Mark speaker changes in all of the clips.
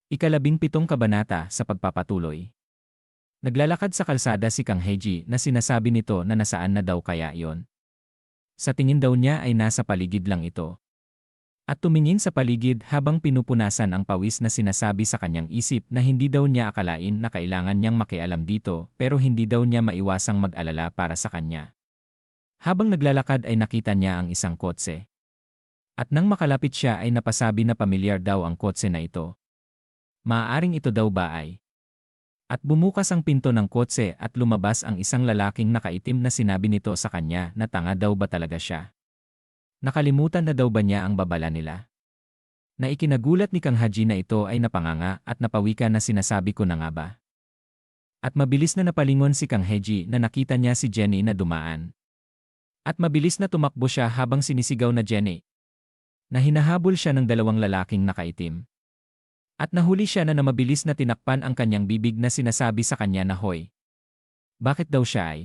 Speaker 1: Ikalabing-pitong kabanata sa pagpapatuloy. Naglalakad sa kalsada si Kang Heji na sinasabi nito na nasaan na daw kaya iyon. Sa tingin daw niya ay nasa paligid lang ito. At tumingin sa paligid habang pinupunasan ang pawis na sinasabi sa kanyang isip na hindi daw niya akalain na kailangan niyang makialam dito pero hindi daw niya maiwasang mag-alala para sa kanya. Habang naglalakad ay nakita niya ang isang kotse. At nang makalapit siya ay napasabi na pamilyar daw ang kotse na ito. Maaaring ito daw ba ay? At bumukas ang pinto ng kotse at lumabas ang isang lalaking nakaitim na sinabi nito sa kanya na tanga daw ba talaga siya. Nakalimutan na daw ba niya ang babala nila? Na ikinagulat ni Kang Haji na ito ay napanganga at napawika na sinasabi ko na nga ba. At mabilis na napalingon si Kang Haji na nakita niya si Jenny na dumaan. At mabilis na tumakbo siya habang sinisigaw na Jenny. Na hinahabol siya ng dalawang lalaking nakaitim. At nahuli siya na mabilis na tinakpan ang kanyang bibig na sinasabi sa kanya na hoy. Bakit daw siya ay?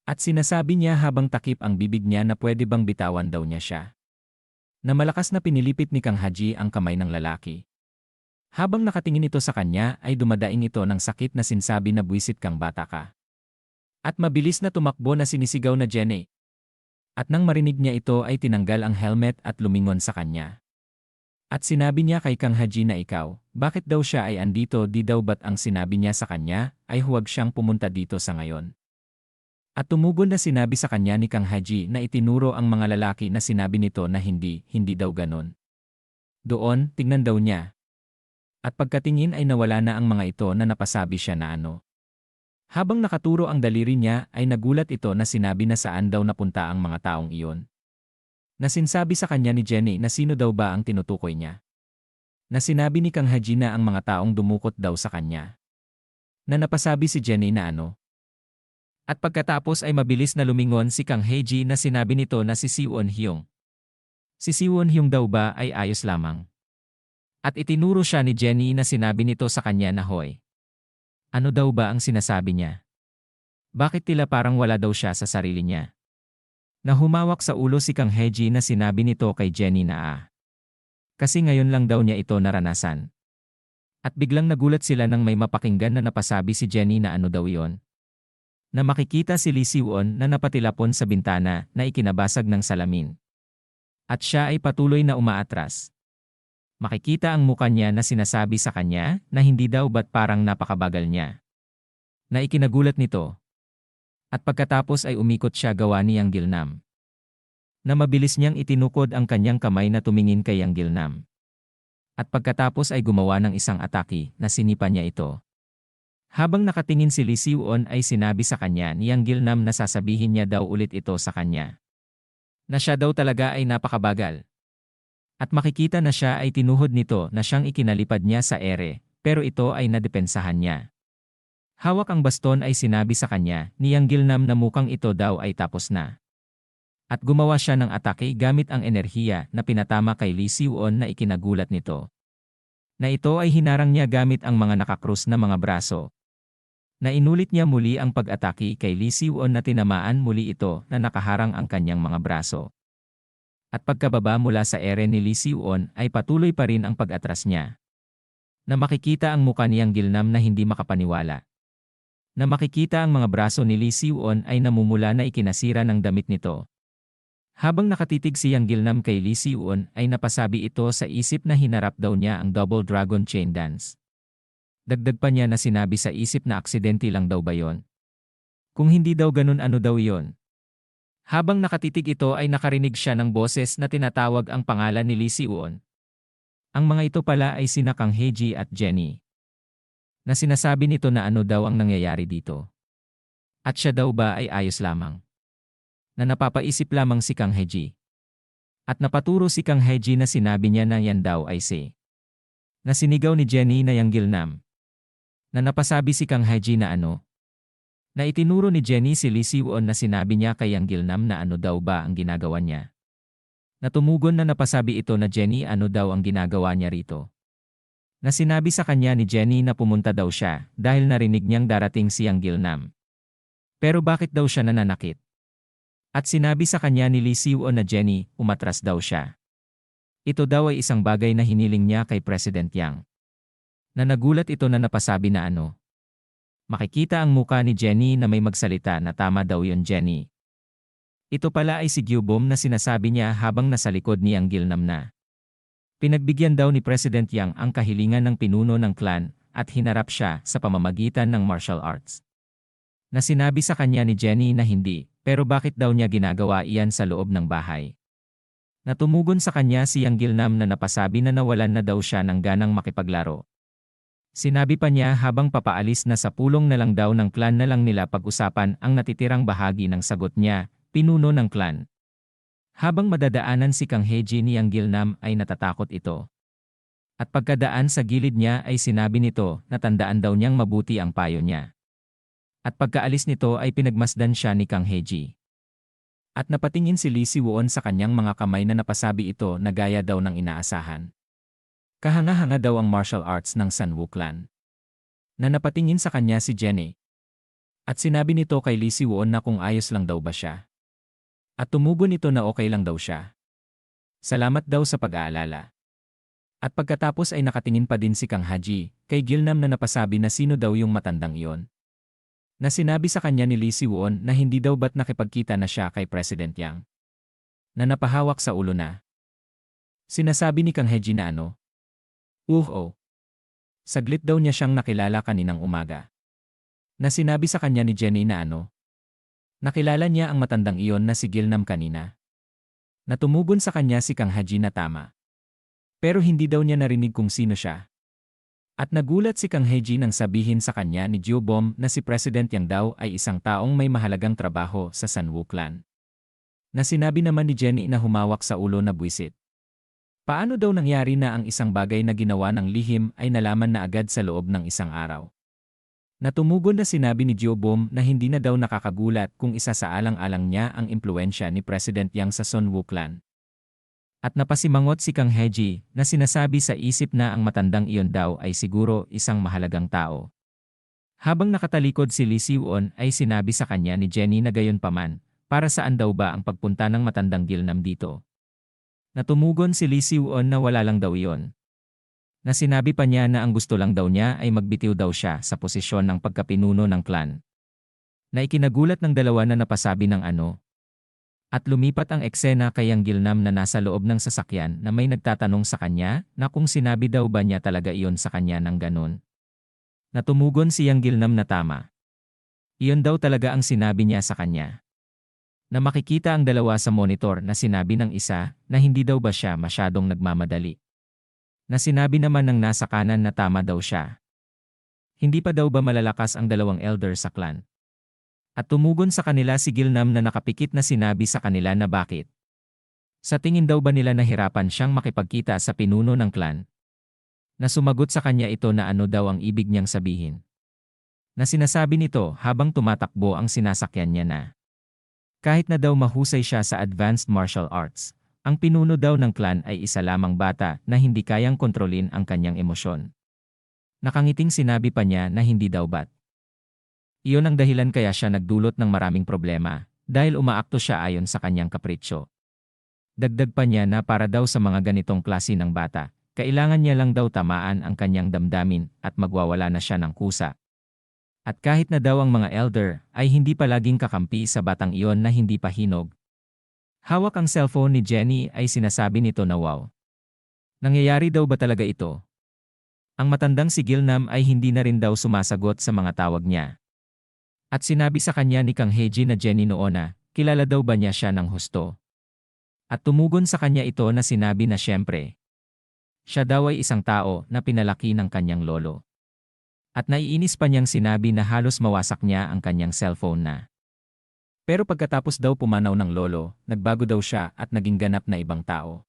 Speaker 1: At sinasabi niya habang takip ang bibig niya na pwede bang bitawan daw niya siya. Na malakas na pinilipit ni Kang Haji ang kamay ng lalaki. Habang nakatingin ito sa kanya ay dumadaing ito ng sakit na sinasabi na buwisit kang bata ka. At mabilis na tumakbo na sinisigaw na Jenny. At nang marinig niya ito ay tinanggal ang helmet at lumingon sa kanya. At sinabi niya kay Kang Haji na ikaw, bakit daw siya ay andito di daw ba't ang sinabi niya sa kanya ay huwag siyang pumunta dito sa ngayon. At tumugon na sinabi sa kanya ni Kang Haji na itinuro ang mga lalaki na sinabi nito na hindi daw ganon. Doon, tingnan daw niya. At pagkatingin ay nawala na ang mga ito na napasabi siya na ano. Habang nakaturo ang daliri niya ay nagulat ito na sinabi na saan daw napunta ang mga taong iyon. Na sinasabi sa kanya ni Jenny na sino daw ba ang tinutukoy niya. Na sinabi ni Kang Haji na ang mga taong dumukot daw sa kanya. Na napasabi si Jenny na ano. At pagkatapos ay mabilis na lumingon si Kang Haji na sinabi nito na si Siwon Hyung. Si Siwon Hyung daw ba ay ayos lamang. At itinuro siya ni Jenny na sinabi nito sa kanya na hoy. Ano daw ba ang sinasabi niya? Bakit tila parang wala daw siya sa sarili niya? Na humawak sa ulo si Kang Haji na sinabi nito kay Jenny na kasi ngayon lang daw niya ito naranasan. At biglang nagulat sila nang may mapakinggan na napasabi si Jenny na ano daw iyon. Na makikita si Lee Siwon na napatilapon sa bintana na ikinabasag ng salamin. At siya ay patuloy na umaatras. Makikita ang muka niya na sinasabi sa kanya na hindi daw ba't parang napakabagal niya. Na ikinagulat nito. At pagkatapos ay umikot siya gawa ni Yang Gilnam. Na mabilis niyang itinukod ang kanyang kamay na tumingin kay Yang Gilnam. At pagkatapos ay gumawa ng isang atake na sinipa niya ito. Habang nakatingin si Lee Siwon ay sinabi sa kanya ni Yang Gilnam na sasabihin niya daw ulit ito sa kanya. Na siya daw talaga ay napakabagal. At makikita na siya ay tinuhod nito na siyang ikinalipad niya sa ere, pero ito ay nadepensahan niya. Hawak ang baston ay sinabi sa kanya ni Yang Gilnam na mukhang ito daw ay tapos na. At gumawa siya ng atake gamit ang enerhiya na pinatama kay Lee Siwon na ikinagulat nito. Na ito ay hinarang niya gamit ang mga nakakrus na mga braso. Na inulit niya muli ang pag-atake kay Lee Siwon na tinamaan muli ito na nakaharang ang kanyang mga braso. At pagkababa mula sa ere ni Lee Siwon ay patuloy pa rin ang pag-atras niya. Na makikita ang muka ni Yang Gilnam na hindi makapaniwala. Na makikita ang mga braso ni Lee Siwon ay namumula na ikinasira ng damit nito. Habang nakatitig si Yang Gilnam kay Lee Siwon ay napasabi ito sa isip na hinarap daw niya ang Double Dragon Chain Dance. Dagdag pa niya na sinabi sa isip na aksidente lang daw ba yon? Kung hindi daw ganun ano daw yon? Habang nakatitig ito ay nakarinig siya ng boses na tinatawag ang pangalan ni Lee Siwon. Ang mga ito pala ay sina Kang Haji at Jenny. Na sinasabi nito na ano daw ang nangyayari dito. At siya daw ba ay ayos lamang. Na napapaisip lamang si Kang Haji. At napaturo si Kang Haji na sinabi niya na yan daw ay si. Na sinigaw ni Jenny na Yang Gilnam. Na napasabi si Kang Haji na ano. Na itinuro ni Jenny si Lee Siwon na sinabi niya kay Yang Gilnam na ano daw ba ang ginagawa niya. Na tumugon na napasabi ito na Jenny ano daw ang ginagawa niya rito. Na sinabi sa kanya ni Jenny na pumunta daw siya dahil narinig niyang darating si Yang Gilnam. Pero bakit daw siya nananakit? At sinabi sa kanya ni Lee Siwon na Jenny, umatras daw siya. Ito daw ay isang bagay na hiniling niya kay President Yang. Na nagulat ito na napasabi na ano. Makikita ang muka ni Jenny na may magsalita na tama daw yon Jenny. Ito pala ay si Gyubom na sinasabi niya habang nasa likod ni Yang Gilnam na. Pinagbigyan daw ni President Yang ang kahilingan ng pinuno ng clan at hinarap siya sa pamamagitan ng martial arts. Na sinabi sa kanya ni Jenny na hindi, pero bakit daw niya ginagawa iyan sa loob ng bahay. Natumugon sa kanya si Yang Gilnam na napasabi na nawalan na daw siya ng ganang makipaglaro. Sinabi pa niya habang papaalis na sa pulong na lang daw ng clan na lang nila pag-usapan ang natitirang bahagi ng sagot niya, pinuno ng clan. Habang madadaanan si Kang Heji ni Yang Gilnam ay natatakot ito. At pagkadaan sa gilid niya ay sinabi nito na tandaan daw niyang mabuti ang payo niya. At pagkaalis nito ay pinagmasdan siya ni Kang Heji. At napatingin si Lee Si-won sa kanyang mga kamay na napasabi ito na gaya daw ng inaasahan. Kahanga-hanga daw ang martial arts ng Sanwoo clan. Na napatingin sa kanya si Jenny. At sinabi nito kay Lee Si-won na kung ayos lang daw ba siya. At tumugon ito na okay lang daw siya. Salamat daw sa pag-aalala. At pagkatapos ay nakatingin pa din si Kang Haji kay Gilnam na napasabi na sino daw yung matandang iyon. Na sinabi sa kanya ni Lee Si-won na hindi daw ba't nakipagkita na siya kay President Yang. Na napahawak sa ulo na. Sinasabi ni Kang Haji na ano? Oh. Saglit daw niya siyang nakilala kaninang umaga. Na sinabi sa kanya ni Jenny na ano? Nakilala niya ang matandang iyon na si Gilnam kanina. Natumugon sa kanya si Kang Haji na tama. Pero hindi daw niya narinig kung sino siya. At nagulat si Kang Haji nang sabihin sa kanya ni Gyubom na si President Yang daw ay isang taong may mahalagang trabaho sa Sanwoo clan. Na sinabi naman ni Jenny na humawak sa ulo na buwisit. Paano daw nangyari na ang isang bagay na ginawa ng lihim ay nalaman na agad sa loob ng isang araw? Natumugon na sinabi ni Gyubom na hindi na daw nakakagulat kung isa sa alang-alang niya ang impluensya ni President Yang sa Sanwoo clan. At napasimangot si Kang Haji na sinasabi sa isip na ang matandang iyon daw ay siguro isang mahalagang tao. Habang nakatalikod si Lee Si-won ay sinabi sa kanya ni Jenny na gayon paman, para saan daw ba ang pagpunta ng matandang Gilnam dito? Natumugon si Lee Si-won na wala lang daw iyon. Na sinabi pa niya na ang gusto lang daw niya ay magbitiw daw siya sa posisyon ng pagkapinuno ng clan. Na ikinagulat ng dalawa na napasabi ng ano. At lumipat ang eksena kay Yang Gilnam na nasa loob ng sasakyan na may nagtatanong sa kanya na kung sinabi daw ba niya talaga iyon sa kanya ng ganun. Natumugon si Yang Gilnam na tama. Iyon daw talaga ang sinabi niya sa kanya. Na makikita ang dalawa sa monitor na sinabi ng isa na hindi daw ba siya masyadong nagmamadali. Na sinabi naman ng nasa kanan na tama daw siya. Hindi pa daw ba malalakas ang dalawang elder sa clan? At tumugon sa kanila si Gilnam na nakapikit na sinabi sa kanila na bakit. Sa tingin daw ba nila nahirapan siyang makipagkita sa pinuno ng clan? Na sumagot sa kanya ito na ano daw ang ibig niyang sabihin. Na sinasabi nito habang tumatakbo ang sinasakyan niya na. Kahit na daw mahusay siya sa advanced martial arts, ang pinuno daw ng clan ay isa lamang bata na hindi kayang kontrolin ang kanyang emosyon. Nakangiting sinabi pa niya na hindi daw ba't. Iyon ang dahilan kaya siya nagdulot ng maraming problema, dahil umaakto siya ayon sa kanyang kapritsyo. Dagdag pa niya na para daw sa mga ganitong klase ng bata, kailangan niya lang daw tamaan ang kanyang damdamin at magwawala na siya ng kusa. At kahit na daw ang mga elder ay hindi palaging kakampi sa batang iyon na hindi pa hinog. Hawak ang cellphone ni Jenny ay sinasabi nito na wow. Nangyayari daw ba talaga ito? Ang matandang si Gilnam ay hindi na rin daw sumasagot sa mga tawag niya. At sinabi sa kanya ni Kang Haji na Jenny noon na, kilala daw ba niya siya ng husto? At tumugon sa kanya ito na sinabi na siyempre. Siya daw ay isang tao na pinalaki ng kanyang lolo. At naiinis pa niyang sinabi na halos mawasak niya ang kanyang cellphone na. Pero pagkatapos daw pumanaw ng lolo, nagbago daw siya at naging ganap na ibang tao.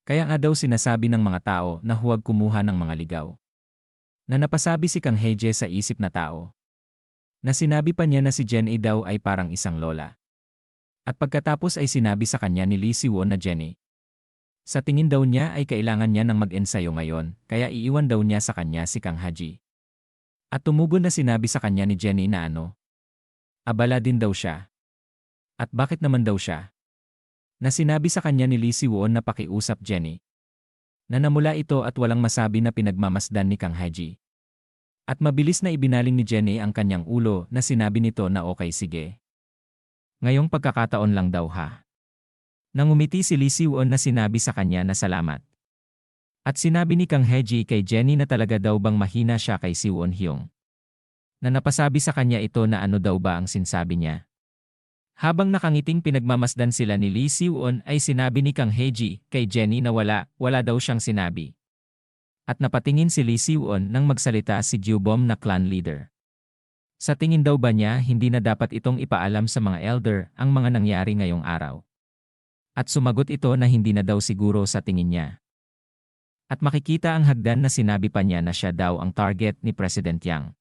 Speaker 1: Kaya nga daw sinasabi ng mga tao na huwag kumuha ng mga ligaw. Na napasabi si Kang Haji sa isip na tao. Na sinabi pa niya na si Jenny daw ay parang isang lola. At pagkatapos ay sinabi sa kanya ni Lee Si-won na Jenny. Sa tingin daw niya ay kailangan niya ng mag-ensayo ngayon, kaya iiwan daw niya sa kanya si Kang Haji. At tumugon na sinabi sa kanya ni Jenny na ano. Abala din daw siya. At bakit naman daw siya? Na sinabi sa kanya ni Lee Si-won na pakiusap Jenny. Na namula ito at walang masabi na pinagmamasdan ni Kang Haji. At mabilis na ibinaling ni Jenny ang kanyang ulo na sinabi nito na okay sige. Ngayong pagkakataon lang daw ha. Nangumiti si Lee Si-won na sinabi sa kanya na salamat. At sinabi ni Kang Haji kay Jenny na talaga daw bang mahina siya kay Si-won-hyung. Na napasabi sa kanya ito na ano daw ba ang sinsabi niya. Habang nakangiting pinagmamasdan sila ni Lee Si-won ay sinabi ni Kang Haji kay Jenny na wala daw siyang sinabi. At napatingin si Lee Si-won nang magsalita si Gyubom na clan leader. Sa tingin daw ba niya hindi na dapat itong ipaalam sa mga elder ang mga nangyari ngayong araw. At sumagot ito na hindi na daw siguro sa tingin niya. At makikita ang hagdan na sinabi pa niya na siya daw ang target ni President Yang.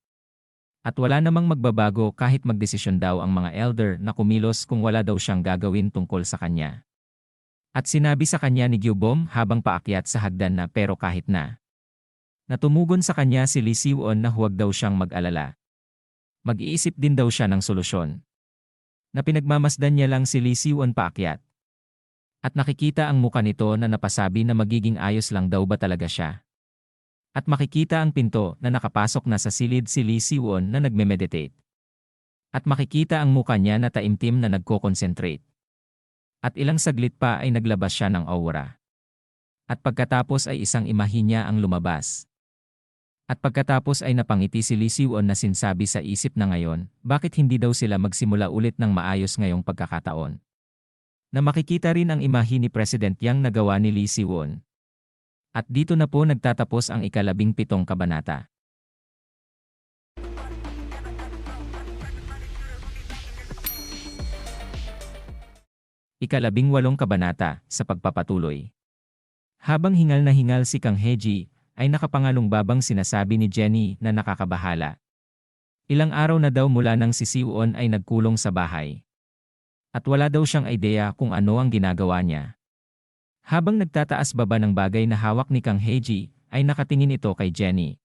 Speaker 1: At wala namang magbabago kahit magdesisyon daw ang mga elder na kumilos kung wala daw siyang gagawin tungkol sa kanya. At sinabi sa kanya ni Gyubom habang paakyat sa hagdan na pero kahit na. Natumugon sa kanya si Lee Si-won na huwag daw siyang mag-alala. Mag-iisip din daw siya ng solusyon. Na pinagmamasdan niya lang si Lee Si-won paakyat. At nakikita ang muka nito na napasabi na magiging ayos lang daw ba talaga siya. At makikita ang pinto na nakapasok na sa silid si Lee Si-won na nagme-meditate. At makikita ang muka niya na taimtim na nagko-concentrate. At ilang saglit pa ay naglabas siya ng aura. At pagkatapos ay isang imahe niya ang lumabas. At pagkatapos ay napangiti si Lee Si-won na sinsabi sa isip na ngayon, bakit hindi daw sila magsimula ulit ng maayos ngayong pagkakataon. Na makikita rin ang imahe ni President Yang na gawa ni Lee Si-won. At dito na po nagtatapos ang 17 kabanata. Ika-18 kabanata sa pagpapatuloy. Habang hingal na hingal si Kang Haji, ay nakapangalong babang sinasabi ni Jenny na nakakabahala. Ilang araw na daw mula nang si Si-won ay nagkulong sa bahay. At wala daw siyang ideya kung ano ang ginagawa niya. Habang nagtataas baba ng bagay na hawak ni Kang Haji, ay nakatingin ito kay Jenny.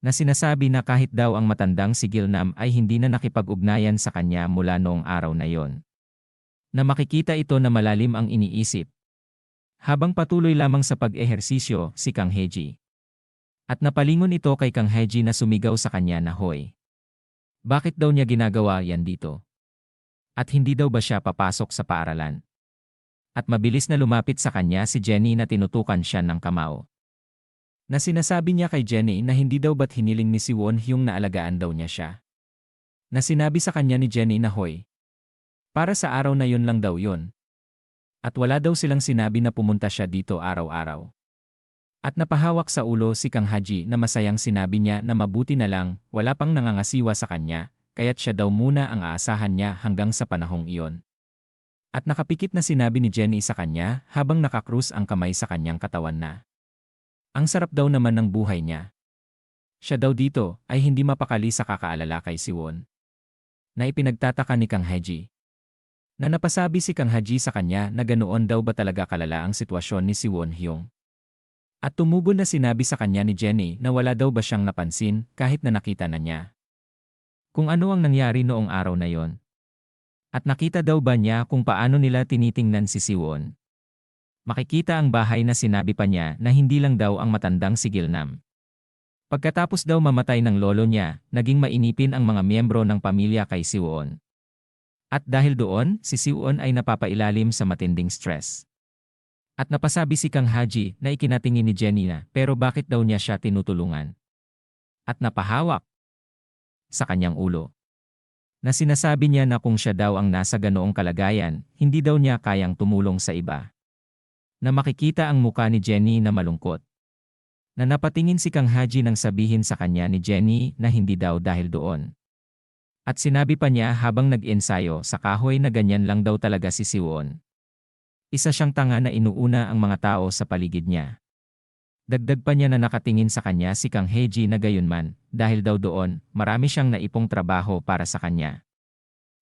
Speaker 1: Na sinasabi na kahit daw ang matandang si Gilnam ay hindi na nakipag-ugnayan sa kanya mula noong araw na yon. Na makikita ito na malalim ang iniisip. Habang patuloy lamang sa pag-ehersisyo si Kang Haji. At napalingon ito kay Kang Haji na sumigaw sa kanya na hoy. Bakit daw niya ginagawa yan dito? At hindi daw ba siya papasok sa paaralan? At mabilis na lumapit sa kanya si Jenny na tinutukan siya ng kamao. Na sinasabi niya kay Jenny na hindi daw ba't hiniling ni Si-won-hyung na alagaan daw niya siya. Na sinabi sa kanya ni Jenny na hoy. Para sa araw na yun lang daw yun. At wala daw silang sinabi na pumunta siya dito araw-araw. At napahawak sa ulo si Kang Haji na masayang sinabi niya na mabuti na lang, wala pang nangangasiwa sa kanya, kaya't siya daw muna ang aasahan niya hanggang sa panahong iyon. At nakapikit na sinabi ni Jenny sa kanya habang nakakrus ang kamay sa kanyang katawan na. Ang sarap daw naman ng buhay niya. Siya daw dito ay hindi mapakali sa kakaalala kay Si-won. Na ipinagtataka ni Kang Haji. Na napasabi si Kang Haji sa kanya na ganoon daw ba talaga kalala ang sitwasyon ni Si-won-hyung. At tumugon na sinabi sa kanya ni Jenny na wala daw ba siyang napansin kahit na nakita na niya. Kung ano ang nangyari noong araw na yon. At nakita daw ba niya kung paano nila tinitingnan si Si-won. Makikita ang bahay na sinabi pa niya na hindi lang daw ang matandang si Gilnam. Pagkatapos daw mamatay ng lolo niya, naging mainipin ang mga miyembro ng pamilya kay Si-won. At dahil doon, si Si-won ay napapailalim sa matinding stress. At napasabi si Kang Haji na ikinatingin ni Jenny na pero bakit daw niya siya tinutulungan. At napahawak sa kanyang ulo. Na sinasabi niya na kung siya daw ang nasa ganoong kalagayan, hindi daw niya kayang tumulong sa iba. Na makikita ang muka ni Jenny na malungkot. Na napatingin si Kang Haji nang sabihin sa kanya ni Jenny na hindi daw dahil doon. At sinabi pa niya habang nag-ensayo sa kahoy na ganyan lang daw talaga si Si-won. Isa siyang tanga na inuuna ang mga tao sa paligid niya. Dagdag pa niya na nakatingin sa kanya si Kang Haji na gayunman, dahil daw doon, marami siyang naipong trabaho para sa kanya.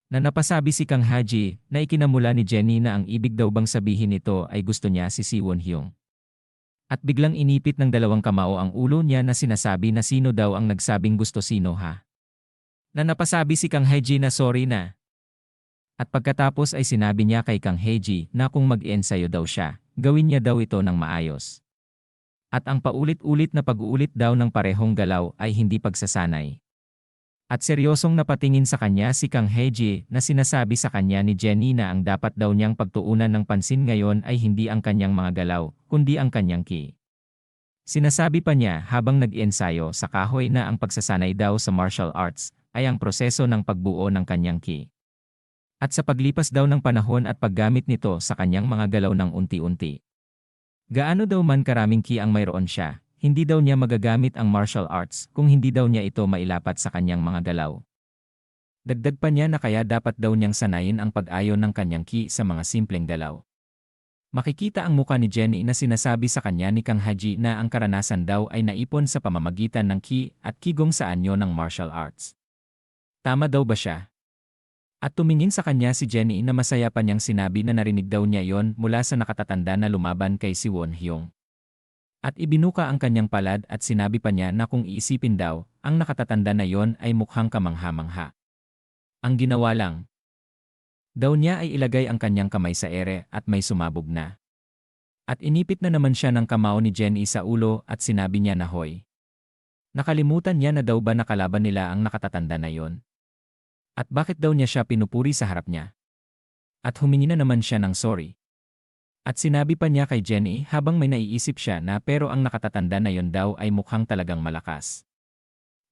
Speaker 1: Na napasabi si Kang Haji na ikinamula ni Jenny na ang ibig daw bang sabihin nito ay gusto niya si Si-won-hyung. At biglang inipit ng dalawang kamao ang ulo niya na sinasabi na sino daw ang nagsabing gusto sino ha. Na napasabi si Kang Haji na sorry na. At pagkatapos ay sinabi niya kay Kang Haji na kung mag-ensayo daw siya, gawin niya daw ito ng maayos. At ang paulit-ulit na pag-uulit daw ng parehong galaw ay hindi pagsasanay. At seryosong napatingin sa kanya si Kang Heji na sinasabi sa kanya ni Jenny na ang dapat daw niyang pagtuunan ng pansin ngayon ay hindi ang kanyang mga galaw, kundi ang kanyang ki. Sinasabi pa niya habang nag-iensayo sa kahoy na ang pagsasanay daw sa martial arts ay ang proseso ng pagbuo ng kanyang ki. At sa paglipas daw ng panahon at paggamit nito sa kanyang mga galaw ng unti-unti. Gaano daw man karaming ki ang mayroon siya, hindi daw niya magagamit ang martial arts kung hindi daw niya ito mailapat sa kanyang mga galaw. Dagdag pa niya na kaya dapat daw niyang sanayin ang pag-ayon ng kanyang ki sa mga simpleng galaw. Makikita ang muka ni Jenny na sinasabi sa kanya ni Kang Haji na ang karanasan daw ay naipon sa pamamagitan ng ki at kigong sa anyo ng martial arts. Tama daw ba siya? At tumingin sa kanya si Jenny na masaya pa niyang sinabi na narinig daw niya yon mula sa nakatatanda na lumaban kay si Won Hyung. At ibinuka ang kanyang palad at sinabi pa niya na kung iisipin daw, ang nakatatanda na yon ay mukhang kamangha-mangha. Ang ginawa lang daw niya ay ilagay ang kanyang kamay sa ere at may sumabog na. At inipit na naman siya ng kamao ni Jenny sa ulo at sinabi niya na hoy. Nakalimutan niya na daw ba nakalaban nila ang nakatatanda na yon? At bakit daw niya siya pinupuri sa harap niya? At humingi na naman siya ng sorry. At sinabi pa niya kay Jenny habang may naiisip siya na pero ang nakatatanda na yon daw ay mukhang talagang malakas.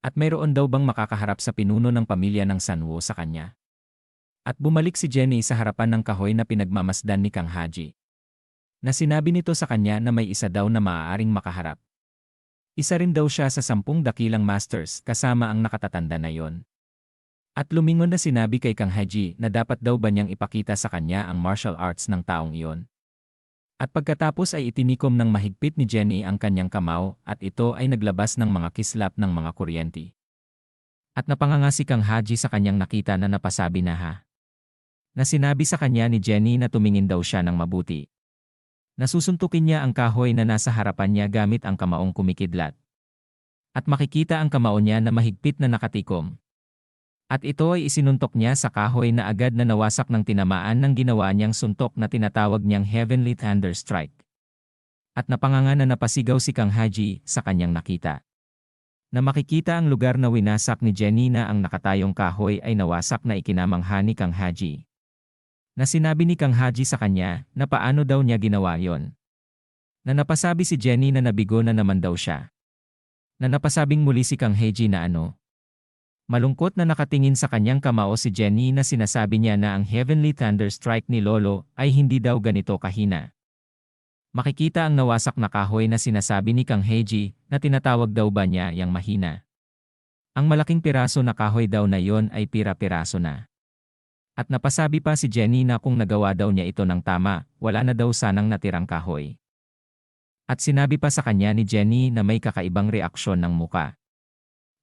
Speaker 1: At mayroon daw bang makakaharap sa pinuno ng pamilya ng Sanwo sa kanya? At bumalik si Jenny sa harapan ng kahoy na pinagmamasdan ni Kang Haji. Na sinabi nito sa kanya na may isa daw na maaaring makaharap. Isa rin daw siya sa 10 dakilang masters kasama ang nakatatanda na yon. At lumingon na sinabi kay Kang Haji na dapat daw ba niyang ipakita sa kanya ang martial arts ng taong iyon. At pagkatapos ay itinikom ng mahigpit ni Jenny ang kanyang kamao at ito ay naglabas ng mga kislap ng mga kuryente. At napanganga si Kang Haji sa kanyang nakita na napasabi na ha. Na sinabi sa kanya ni Jenny na tumingin daw siya ng mabuti. Nasusuntukin niya ang kahoy na nasa harapan niya gamit ang kamaong kumikidlat. At makikita ang kamao niya na mahigpit na nakatikom. At ito ay isinuntok niya sa kahoy na agad na nawasak ng tinamaan ng ginawa niyang suntok na tinatawag niyang Heavenly Thunder Strike. At napanganga na napasigaw si Kang Haji sa kanyang nakita. Na makikita ang lugar na winasak ni Jenny na ang nakatayong kahoy ay nawasak na ikinamangha ni Kang Haji. Na sinabi ni Kang Haji sa kanya na paano daw niya ginawa yon. Na napasabi si Jenny na nabigo na naman daw siya. Na napasabing muli si Kang Haji na ano. Malungkot na nakatingin sa kanyang kamao si Jenny na sinasabi niya na ang Heavenly Thunder Strike ni Lolo ay hindi daw ganito kahina. Makikita ang nawasak na kahoy na sinasabi ni Kang Haji na tinatawag daw ba niya yang mahina. Ang malaking piraso na kahoy daw na yon ay pira-piraso na. At napasabi pa si Jenny na kung nagawa daw niya ito ng tama, wala na daw sanang natirang kahoy. At sinabi pa sa kanya ni Jenny na may kakaibang reaksyon ng muka.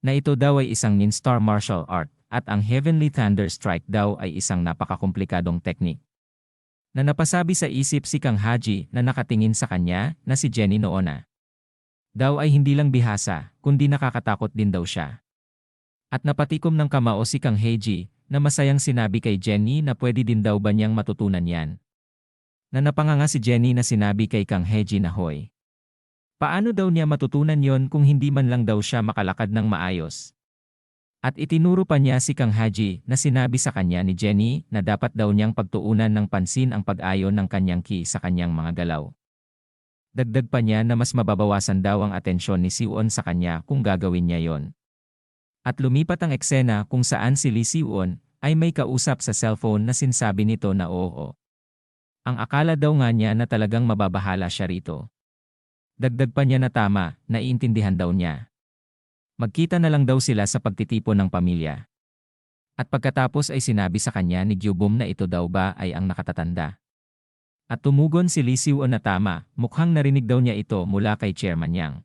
Speaker 1: Na ito daw ay isang Nin-Star martial art at ang Heavenly Thunder Strike daw ay isang napakakomplikadong teknik. Na napasabi sa isip si Kang Haji na nakatingin sa kanya na si Jenny noon na. Daw ay hindi lang bihasa, kundi nakakatakot din daw siya. At napatikom ng kamao si Kang Haji na masayang sinabi kay Jenny na pwede din daw ba niyang matutunan yan. Na napanganga si Jenny na sinabi kay Kang Haji na hoy. Paano daw niya matutunan yon kung hindi man lang daw siya makalakad ng maayos? At itinuro pa niya si Kang Haji na sinabi sa kanya ni Jenny na dapat daw niyang pagtuunan ng pansin ang pag-ayon ng kanyang ki sa kanyang mga galaw. Dagdag pa niya na mas mababawasan daw ang atensyon ni Siwon sa kanya kung gagawin niya yon. At lumipat ang eksena kung saan si Lee Siwon ay may kausap sa cellphone na sinsabi nito na oo. Ang akala daw nga niya na talagang mababahala siya rito. Dagdag pa niya na tama, naiintindihan daw niya. Magkita na lang daw sila sa pagtitipon ng pamilya. At pagkatapos ay sinabi sa kanya ni Gyubum na ito daw ba ay ang nakatatanda. At tumugon si Lee Siwon na tama, mukhang narinig daw niya ito mula kay Chairman Yang.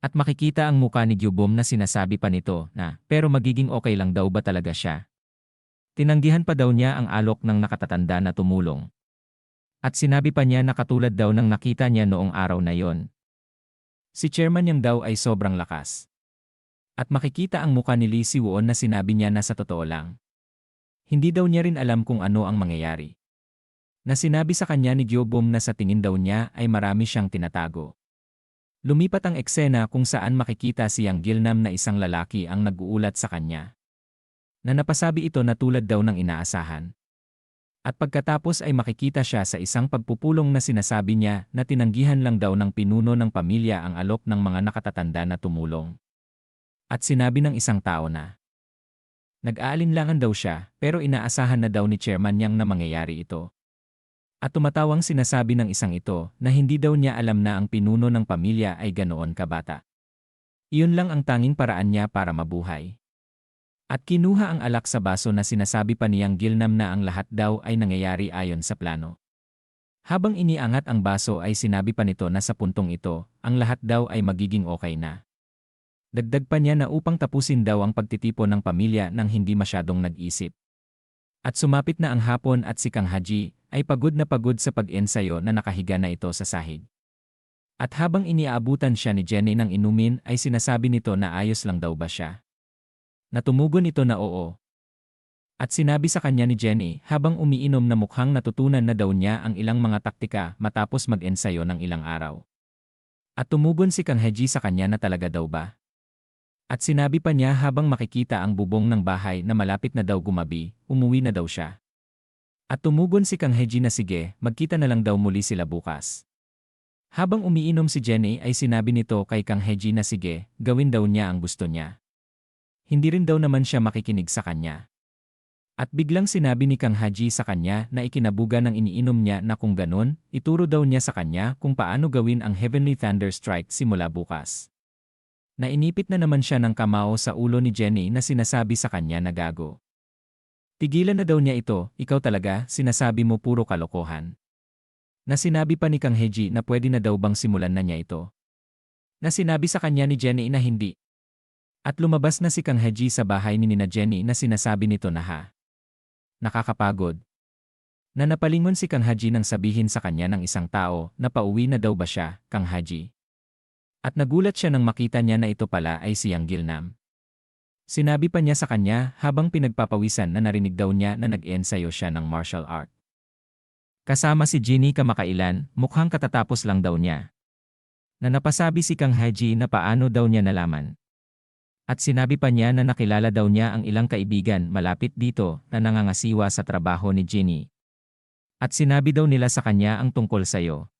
Speaker 1: At makikita ang muka ni Gyubum na sinasabi pa nito na pero magiging okay lang daw ba talaga siya. Tinanggihan pa daw niya ang alok ng nakatatanda na tumulong. At sinabi pa niya na katulad daw ng nakita niya noong araw na yon. Si Chairman Yang daw ay sobrang lakas. At makikita ang muka ni Lee Siwon na sinabi niya na sa totoo lang. Hindi daw niya rin alam kung ano ang mangyayari. Na sinabi sa kanya ni Gyobum na sa tingin daw niya ay marami siyang tinatago. Lumipat ang eksena kung saan makikita si Yang Gilnam na isang lalaki ang nag-uulat sa kanya. Na napasabi ito na tulad daw ng inaasahan. At pagkatapos ay makikita siya sa isang pagpupulong na sinasabi niya na tinanggihan lang daw ng pinuno ng pamilya ang alok ng mga nakatatanda na tumulong. At sinabi ng isang tao na nag-aalinlangan daw siya pero inaasahan na daw ni Chairman Yang na mangyayari ito. At tumatawang sinasabi ng isang ito na hindi daw niya alam na ang pinuno ng pamilya ay ganoon kabata. Iyon lang ang tanging paraan niya para mabuhay. At kinuha ang alak sa baso na sinasabi pa niyang Gilnam na ang lahat daw ay nangyayari ayon sa plano. Habang iniangat ang baso ay sinabi pa nito na sa puntong ito, ang lahat daw ay magiging okay na. Dagdag pa niya na upang tapusin daw ang pagtitipon ng pamilya nang hindi masyadong nag-isip. At sumapit na ang hapon at si Kang Haji ay pagod na pagod sa pag-ensayo na nakahiga na ito sa sahig. At habang iniaabutan siya ni Jenny ng inumin ay sinasabi nito na ayos lang daw ba siya. Natumugon ito na oo. At sinabi sa kanya ni Jenny habang umiinom na mukhang natutunan na daw niya ang ilang mga taktika matapos mag-ensayo ng ilang araw. At tumugon si Kang Haji sa kanya na talaga daw ba. At sinabi pa niya habang makikita ang bubong ng bahay na malapit na daw gumabi, umuwi na daw siya. At tumugon si Kang Haji na sige, magkita na lang daw muli sila bukas. Habang umiinom si Jenny ay sinabi nito kay Kang Haji na sige, gawin daw niya ang gusto niya. Hindi rin daw naman siya makikinig sa kanya. At biglang sinabi ni Kang Haji sa kanya na ikinabuga ng iniinom niya na kung ganon, ituro daw niya sa kanya kung paano gawin ang Heavenly Thunder Strike simula bukas. Nainipit na naman siya ng kamao sa ulo ni Jenny na sinasabi sa kanya na gago. Tigilan na daw niya ito, ikaw talaga, sinasabi mo puro kalokohan. Na sinabi pa ni Kang Haji na pwede na daw bang simulan na niya ito. Na sinabi sa kanya ni Jenny na hindi. At lumabas na si Kang Haji sa bahay ni Nina Jenny na sinasabi nito na ha. Nakakapagod. Na napalingon si Kang Haji nang sabihin sa kanya ng isang tao na pauwi na daw ba siya, Kang Haji. At nagulat siya nang makita niya na ito pala ay si Yang Gilnam. Sinabi pa niya sa kanya habang pinagpapawisan na narinig daw niya na nag-ensayo siya ng martial art. Kasama si Jenny kamakailan, mukhang katatapos lang daw niya. Na napasabi si Kang Haji na paano daw niya nalaman. At sinabi pa niya na nakilala daw niya ang ilang kaibigan malapit dito na nangangasiwa sa trabaho ni Jenny. At sinabi daw nila sa kanya ang tungkol sayo.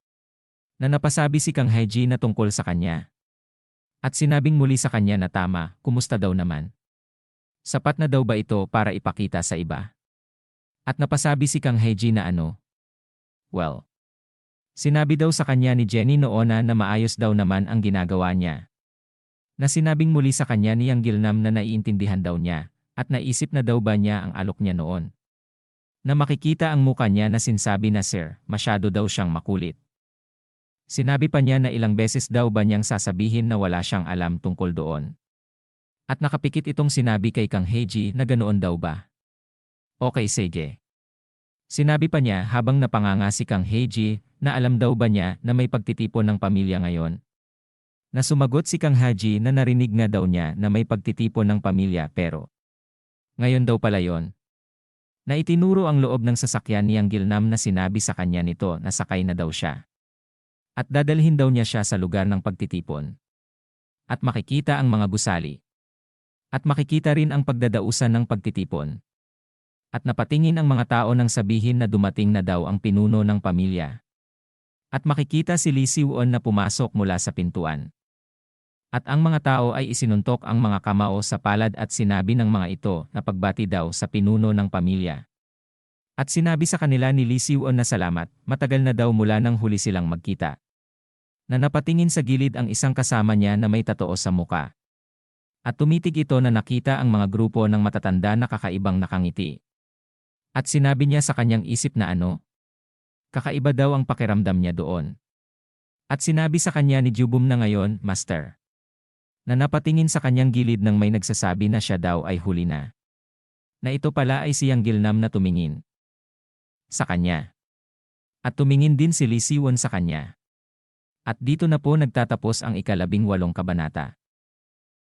Speaker 1: Na napasabi si Kang Haji na tungkol sa kanya. At sinabing muli sa kanya na tama, kumusta daw naman. Sapat na daw ba ito para ipakita sa iba? At napasabi si Kang Haji na ano? Well, sinabi daw sa kanya ni Jenny noon na maayos daw naman ang ginagawa niya. Na sinabing muli sa kanya ni Yang Gilnam na naiintindihan daw niya, at naisip na daw ba niya ang alok niya noon. Na makikita ang muka niya na sinsabi na sir, masyado daw siyang makulit. Sinabi pa niya na ilang beses daw ba niyang sasabihin na wala siyang alam tungkol doon. At nakapikit itong sinabi kay Kang Haji na ganoon daw ba. Okay sige. Sinabi pa niya habang napanganga si Kang Haji na alam daw ba niya na may pagtitipon ng pamilya ngayon. Na sumagot si Kang Haji na narinig nga daw niya na may pagtitipon ng pamilya pero ngayon daw pala yon. Na itinuro ang loob ng sasakyan ni Yang Gilnam na sinabi sa kanya nito na sakay na daw siya. At dadalhin daw niya siya sa lugar ng pagtitipon. At makikita ang mga gusali. At makikita rin ang pagdadausan ng pagtitipon. At napatingin ang mga tao nang sabihin na dumating na daw ang pinuno ng pamilya. At makikita si Lee Si-won na pumasok mula sa pintuan. At ang mga tao ay isinuntok ang mga kamao sa palad at sinabi ng mga ito na pagbati daw sa pinuno ng pamilya. At sinabi sa kanila ni Lee Si-won na salamat, matagal na daw mula nang huli silang magkita. Na napatingin sa gilid ang isang kasama niya na may tatoo sa muka. At tumitig ito na nakita ang mga grupo ng matatanda na kakaibang nakangiti. At sinabi niya sa kanyang isip na ano? Kakaiba daw ang pakiramdam niya doon. At sinabi sa kanya ni Jubum na ngayon, Master. Na napatingin sa kanyang gilid nang may nagsasabi na siya daw ay huli na. Na ito pala ay si Yang Gilnam na tumingin sa kanya. At tumingin din si Lee Si-won sa kanya. At dito na po nagtatapos ang ika-18 kabanata.